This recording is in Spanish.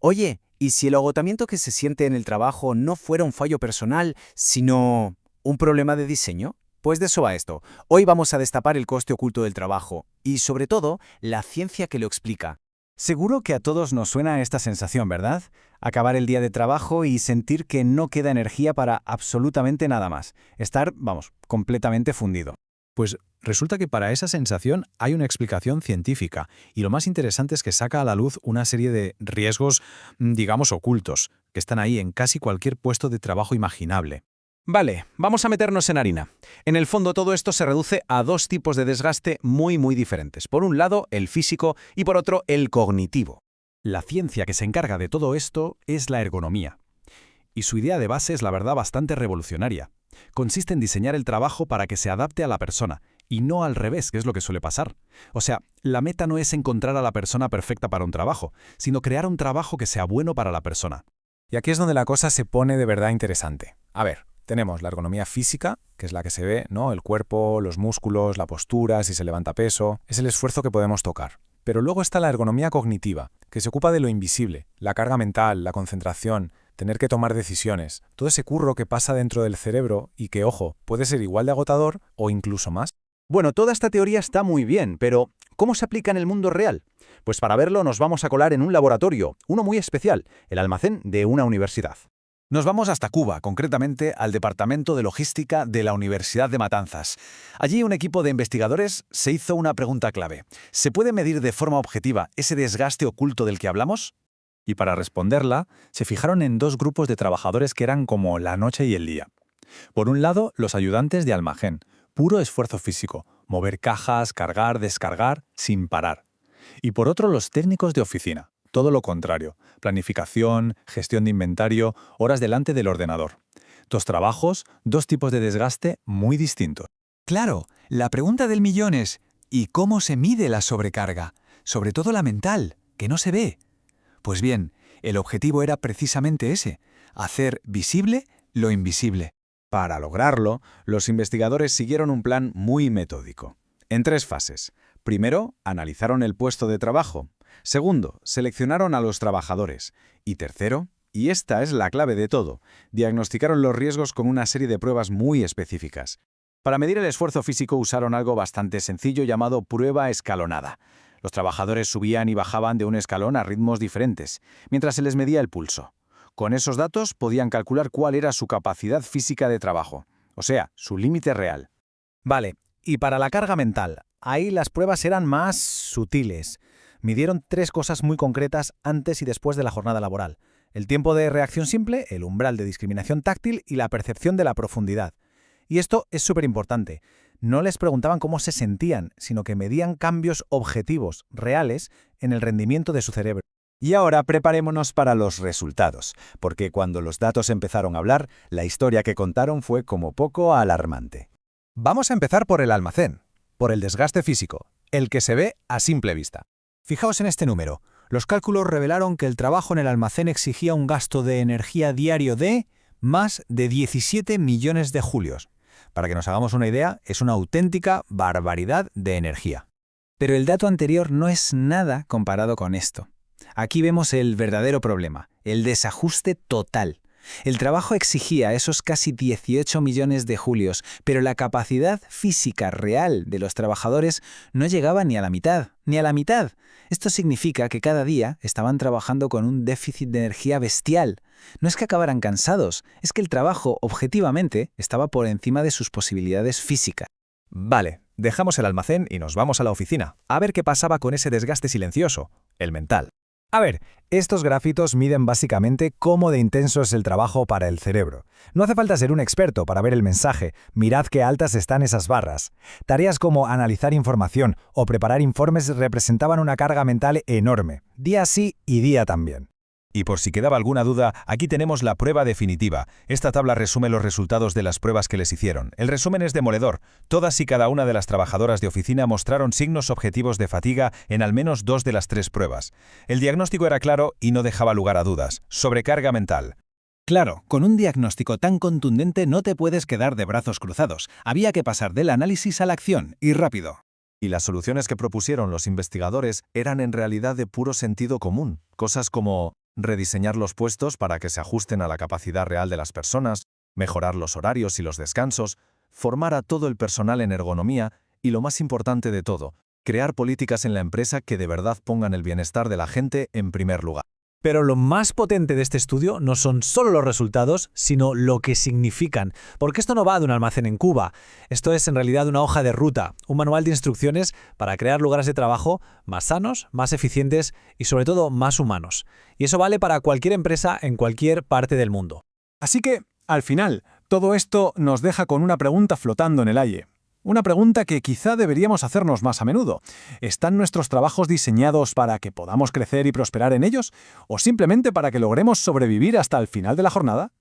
Oye, ¿y si el agotamiento que se siente en el trabajo no fuera un fallo personal, sino un problema de diseño? Pues de eso va esto. Hoy vamos a destapar el coste oculto del trabajo y, sobre todo, la ciencia que lo explica. Seguro que a todos nos suena esta sensación, ¿verdad? Acabar el día de trabajo y sentir que no queda energía para absolutamente nada más. Estar, vamos, completamente fundido. Pues resulta que para esa sensación hay una explicación científica, y lo más interesante es que saca a la luz una serie de riesgos, digamos, ocultos, que están ahí en casi cualquier puesto de trabajo imaginable. Vale, vamos a meternos en harina. En el fondo todo esto se reduce a dos tipos de desgaste muy diferentes. Por un lado, el físico y por otro, el cognitivo. La ciencia que se encarga de todo esto es la ergonomía. Y su idea de base es, la verdad, bastante revolucionaria. Consiste en diseñar el trabajo para que se adapte a la persona, y no al revés, que es lo que suele pasar. O sea, la meta no es encontrar a la persona perfecta para un trabajo, sino crear un trabajo que sea bueno para la persona. Y aquí es donde la cosa se pone de verdad interesante. A ver, tenemos la ergonomía física, que es la que se ve, ¿no? El cuerpo, los músculos, la postura, si se levanta peso, es el esfuerzo que podemos tocar. Pero luego está la ergonomía cognitiva, que se ocupa de lo invisible, la carga mental, la concentración, tener que tomar decisiones, todo ese curro que pasa dentro del cerebro y que, ojo, puede ser igual de agotador o incluso más. Bueno, toda esta teoría está muy bien, pero ¿cómo se aplica en el mundo real? Pues para verlo nos vamos a colar en un laboratorio, uno muy especial, el almacén de una universidad. Nos vamos hasta Cuba, concretamente al Departamento de Logística de la Universidad de Matanzas. Allí un equipo de investigadores se hizo una pregunta clave. ¿Se puede medir de forma objetiva ese desgaste oculto del que hablamos? Y para responderla, se fijaron en dos grupos de trabajadores que eran como la noche y el día. Por un lado, los ayudantes de almacén, puro esfuerzo físico, mover cajas, cargar, descargar, sin parar. Y por otro, los técnicos de oficina, todo lo contrario, planificación, gestión de inventario, horas delante del ordenador. Dos trabajos, dos tipos de desgaste muy distintos. Claro, la pregunta del millón es, ¿y cómo se mide la sobrecarga? Sobre todo la mental, que no se ve. Pues bien, el objetivo era precisamente ese, hacer visible lo invisible. Para lograrlo, los investigadores siguieron un plan muy metódico, en tres fases. Primero, analizaron el puesto de trabajo. Segundo, seleccionaron a los trabajadores. Y tercero, y esta es la clave de todo, diagnosticaron los riesgos con una serie de pruebas muy específicas. Para medir el esfuerzo físico usaron algo bastante sencillo llamado prueba escalonada. Los trabajadores subían y bajaban de un escalón a ritmos diferentes, mientras se les medía el pulso. Con esos datos podían calcular cuál era su capacidad física de trabajo, o sea, su límite real. Vale, y para la carga mental, ahí las pruebas eran más sutiles. Midieron tres cosas muy concretas antes y después de la jornada laboral. El tiempo de reacción simple, el umbral de discriminación táctil y la percepción de la profundidad. Y esto es súper importante. No les preguntaban cómo se sentían, sino que medían cambios objetivos, reales, en el rendimiento de su cerebro. Y ahora preparémonos para los resultados, porque cuando los datos empezaron a hablar, la historia que contaron fue como poco alarmante. Vamos a empezar por el almacén, por el desgaste físico, el que se ve a simple vista. Fijaos en este número. Los cálculos revelaron que el trabajo en el almacén exigía un gasto de energía diario de más de 17 millones de julios. Para que nos hagamos una idea, es una auténtica barbaridad de energía. Pero el dato anterior no es nada comparado con esto. Aquí vemos el verdadero problema, el desajuste total. El trabajo exigía esos casi 18 millones de julios, pero la capacidad física real de los trabajadores no llegaba ni a la mitad, ni a la mitad. Esto significa que cada día estaban trabajando con un déficit de energía bestial. No es que acabaran cansados, es que el trabajo, objetivamente, estaba por encima de sus posibilidades físicas. Vale, dejamos el almacén y nos vamos a la oficina, a ver qué pasaba con ese desgaste silencioso, el mental. A ver, estos grafitos miden básicamente cómo de intenso es el trabajo para el cerebro. No hace falta ser un experto para ver el mensaje, mirad qué altas están esas barras. Tareas como analizar información o preparar informes representaban una carga mental enorme, día sí y día también. Y por si quedaba alguna duda, aquí tenemos la prueba definitiva. Esta tabla resume los resultados de las pruebas que les hicieron. El resumen es demoledor. Todas y cada una de las trabajadoras de oficina mostraron signos objetivos de fatiga en al menos 2 de las 3 pruebas. El diagnóstico era claro y no dejaba lugar a dudas. Sobrecarga mental. Claro, con un diagnóstico tan contundente no te puedes quedar de brazos cruzados. Había que pasar del análisis a la acción, y rápido. Y las soluciones que propusieron los investigadores eran en realidad de puro sentido común. Cosas como rediseñar los puestos para que se ajusten a la capacidad real de las personas, mejorar los horarios y los descansos, formar a todo el personal en ergonomía y, lo más importante de todo, crear políticas en la empresa que de verdad pongan el bienestar de la gente en primer lugar. Pero lo más potente de este estudio no son solo los resultados, sino lo que significan. Porque esto no va de un almacén en Cuba. Esto es en realidad una hoja de ruta, un manual de instrucciones para crear lugares de trabajo más sanos, más eficientes y sobre todo más humanos. Y eso vale para cualquier empresa en cualquier parte del mundo. Así que, al final, todo esto nos deja con una pregunta flotando en el aire. Una pregunta que quizá deberíamos hacernos más a menudo. ¿Están nuestros trabajos diseñados para que podamos crecer y prosperar en ellos? ¿O simplemente para que logremos sobrevivir hasta el final de la jornada?